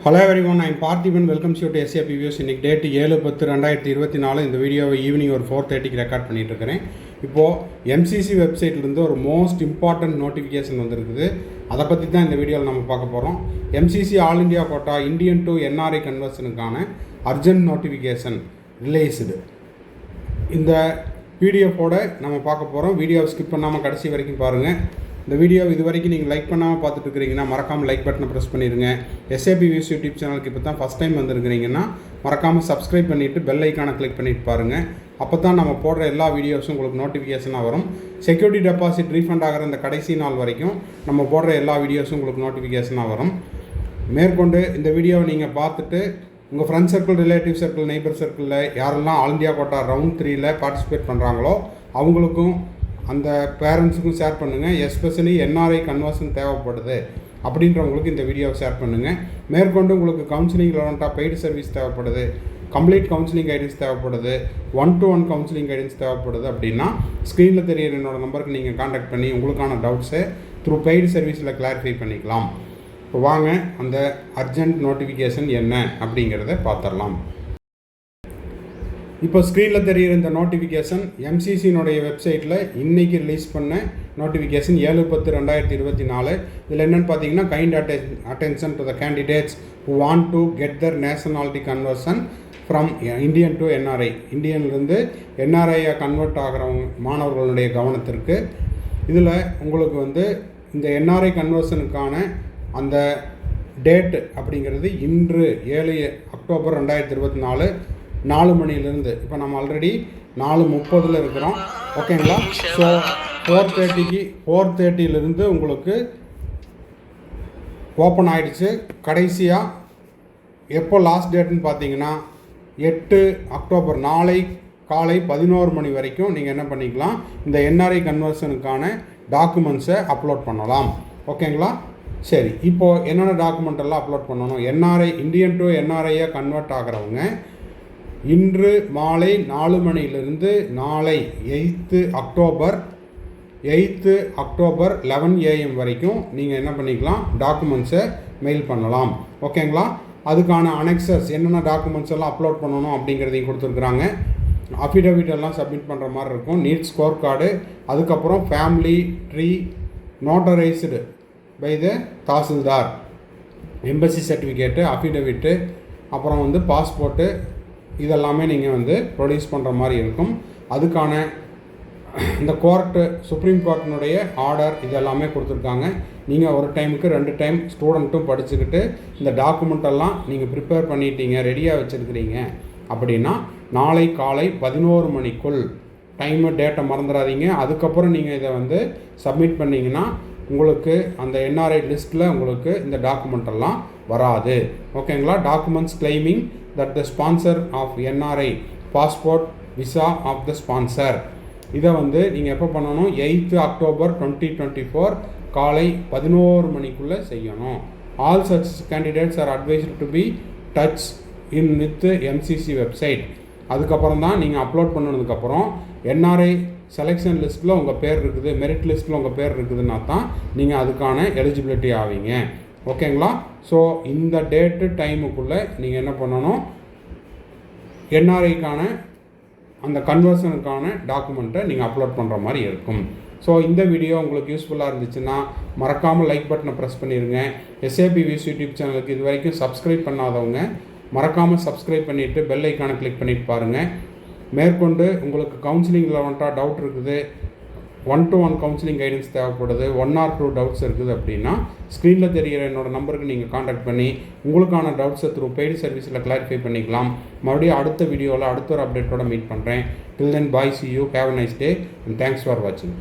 Hello everyone, I'm Parthiban. Welcome you to SAP views. இன்றைக்கி date 7/10/2024. இந்த வீடியோவை ஈவினிங் ஒரு 4:30க்கு ரெக்கார்ட் பண்ணிகிட்ருக்கிறேன். இப்போது MCC வெப்சைட்லேருந்து ஒரு மோஸ்ட் இம்பார்ட்டன்ட் நோட்டிஃபிகேஷன் வந்திருக்குது. அதை பற்றி தான் இந்த வீடியோவில் நம்ம பார்க்க போகிறோம். MCC all India quota Indian to NRI கன்வர்ஷனுக்கான அர்ஜென்ட் நோட்டிஃபிகேஷன் ரிலீஸ்டு. இந்த பிடிஎஃபோடு நம்ம பார்க்க போகிறோம். வீடியோவை ஸ்கிப் பண்ணாமல் கடைசி வரைக்கும் பாருங்கள். இந்த வீடியோ இது வரைக்கும் நீங்கள் லைக் பண்ணாமல் பார்த்துட்டு இருக்கிறீங்கன்னா மறக்காமல் லைக் பட்டனை ப்ரெஸ் பண்ணிடுங்க. SAP வியூஸ் யூடியூப் சேனலுக்கு இப்போ தான் ஃபஸ்ட் டைம் வந்துருக்கிறீங்கன்னா மறக்காமல் சப்ஸ்கிரைப் பண்ணிவிட்டு பெல் ஐக்கானை கிளிக் பண்ணிட்டு பாருங்கள். அப்போ தான் நம்ம போடுற எல்லா வீடியோஸும் உங்களுக்கு நோட்டிஃபிகேஷனாக வரும். செக்யூரிட்டி டெபாசிட் ரீஃபண்ட் ஆகிற இந்த கடைசி நாள் வரைக்கும் நம்ம போடுற எல்லா வீடியோஸும் உங்களுக்கு நோட்டிஃபிகேஷனாக வரும். மேற்கொண்டு இந்த வீடியோவை நீங்கள் பார்த்துட்டு உங்கள் friend circle, relative circle, neighbour சர்க்கிளில் யாரெல்லாம் ஆல் இண்டியா கோட்டா ரவுண்ட் 3ல் பார்ட்டிசிபேட் பண்ணுறாங்களோ அவங்களுக்கும் அந்த பேரண்ட்ஸுக்கும் ஷேர் பண்ணுங்கள். எஸ்பெஷலி NRI கன்வர்ஷன் தேவைப்படுது அப்படின்றவங்களுக்கு இந்த வீடியோவை ஷேர் பண்ணுங்கள். மேற்கொண்டு உங்களுக்கு கவுன்சிலிங் ரெலவெண்ட்டாக பெய்டு சர்வீஸ் தேவைப்படுது, கம்ப்ளீட் கவுன்சிலிங் கைடன்ஸ் தேவைப்படுது, 1-to-1 கவுன்சிலிங் கைடன்ஸ் தேவைப்படுது அப்படின்னா ஸ்க்ரீனில் தெரியிற என்னோடய நம்பருக்கு நீங்கள் காண்டாக்ட் பண்ணி உங்களுக்கான டவுட்ஸை த்ரூ பெய்டு சர்வீஸில் கிளாரிஃபை பண்ணிக்கலாம். இப்போ வாங்க அந்த அர்ஜென்ட் நோட்டிஃபிகேஷன் என்ன அப்படிங்கிறத பார்த்துடலாம். இப்போ ஸ்க்ரீனில் தெரிகிற இந்த நோட்டிஃபிகேஷன் MCCனுடைய வெப்சைட்டில் இன்றைக்கி ரிலீஸ் பண்ண நோட்டிஃபிகேஷன் 7/10/2024. இதில் என்னென்னு பார்த்தீங்கன்னா, kind attention to the candidates who want to get their nationality conversion from Indian to NRI. இந்தியன்லேருந்து NRIயாக கன்வெர்ட் ஆகிறவங்க மாணவர்களுடைய கவனத்திற்கு. இதில் உங்களுக்கு இந்த NRI கன்வர்ஷனுக்கான அந்த டேட்டு அப்படிங்கிறது இன்று 7 அக்டோபர் 2024 4 மணிலேருந்து. இப்போ நம்ம ஆல்ரெடி 4:30 இருக்கிறோம். ஓகேங்களா? ஸோ 4:30லேருந்து உங்களுக்கு ஓப்பன் ஆகிடுச்சு. கடைசியாக எப்போ லாஸ்ட் டேட்டுன்னு பார்த்தீங்கன்னா 8 அக்டோபர், நாளை காலை 11 மணி வரைக்கும் நீங்கள் என்ன பண்ணிக்கலாம், இந்த NRI கன்வர்ஷனுக்கான டாக்குமெண்ட்ஸை அப்லோட் பண்ணலாம். ஓகேங்களா? சரி, இப்போது என்னென்ன டாக்குமெண்ட் எல்லாம் அப்லோட் பண்ணணும்? இந்தியன் டு NRIயாக கன்வெர்ட் ஆகிறவங்க இன்று மாலை 4 மணிலிருந்து நாளை 8 அக்டோபர் 11 AM வரைக்கும் நீங்கள் என்ன பண்ணிக்கலாம், டாக்குமெண்ட்ஸை மெயில் பண்ணலாம். ஓகேங்களா? அதுக்கான அனெக்சர்ஸ் என்னென்ன டாக்குமெண்ட்ஸ் எல்லாம் அப்லோட் பண்ணணும் அப்படிங்கிறதையும் கொடுத்துருக்குறாங்க. அஃபிடவிட் எல்லாம் சப்மிட் பண்ணுற மாதிரி இருக்கும். நீட் ஸ்கோர் கார்டு, அதுக்கப்புறம் family tree notarised by the tahsildar, embassy certificate, affidavit, அப்புறம் பாஸ்போர்ட்டு, இதெல்லாமே நீங்கள் ப்ரொடியூஸ் பண்ணுற மாதிரி இருக்கும். அதுக்கான இந்த சுப்ரீம் கோர்ட்டினுடைய ஆர்டர் இதெல்லாமே கொடுத்துருக்காங்க. நீங்கள் ஒரு டைமுக்கு 2 டைம் ஸ்டூடெண்ட்டும் படிச்சுக்கிட்டு இந்த டாக்குமெண்ட்டெல்லாம் நீங்கள் ப்ரிப்பேர் பண்ணிட்டீங்க, ரெடியாக வச்சுருக்கிறீங்க அப்படின்னா நாளை காலை 11 மணிக்குள் டைமு டேட்டை மறந்துடாதீங்க. அதுக்கப்புறம் நீங்கள் இதை சப்மிட் பண்ணிங்கன்னா உங்களுக்கு அந்த NRI லிஸ்ட்டில் உங்களுக்கு இந்த டாக்குமெண்ட்டெல்லாம் வராது. ஓகேங்களா? Documents claiming that the sponsor of NRI passport visa of the sponsor. இதை நீங்கள் எப்போ பண்ணணும்? 8 அக்டோபர் 2024 காலை 11 மணிக்குள்ளே செய்யணும். All such candidates are advised to be touch in with MCC website. அதுக்கப்புறம் தான் நீங்கள் அப்லோட் பண்ணதுக்கப்புறம் NRI செலெக்ஷன் லிஸ்ட்டில் உங்கள் பேர் இருக்குது, மெரிட் லிஸ்ட்டில் உங்கள் பேர் இருக்குதுன்னா தான் நீங்கள் அதுக்கான எலிஜிபிலிட்டி ஆவீங்க. ஓகேங்களா? ஸோ இந்த டேட்டு டைமுக்குள்ளே நீங்கள் என்ன பண்ணணும், NRIக்கான அந்த கன்வர்ஷனுக்கான டாக்குமெண்ட்டை நீங்கள் அப்லோட் பண்ணுற மாதிரி இருக்கும். ஸோ இந்த வீடியோ உங்களுக்கு யூஸ்ஃபுல்லாக இருந்துச்சுன்னா மறக்காமல் லைக் பட்டனை ப்ரெஸ் பண்ணிடுங்க. SAP வியூஸ் யூடியூப் சேனலுக்கு இது வரைக்கும் சப்ஸ்கிரைப் பண்ணாதவங்க மறக்காமல் சப்ஸ்கிரைப் பண்ணிவிட்டு பெல் ஐக்கானை கிளிக் பண்ணிட்டு பாருங்கள். மேற்கொண்டு உங்களுக்கு கவுன்சிலிங் ரெலவெண்ட்டாக டவுட் இருக்குது, 1-to-1 கவுன்சிலிங் கைடன்ஸ் தேவைப்படுது, 1 or 2 டவுட்ஸ் இருக்குது அப்படின்னா ஸ்க்ரீனில் தெரிகிற என்னோடய நம்பருக்கு நீங்கள் காண்டாக்ட் பண்ணி உங்களுக்கான டவுட்ஸை த்ரூ பெய்டு சர்வீஸில் கிளாரிஃபை பண்ணிக்கலாம். மறுபடியும் அடுத்த வீடியோவில் அடுத்த ஒரு அப்டேட்டோட மீட் பண்ணுறேன். டில் தென் பாய், see you, have a nice day and thanks for watching.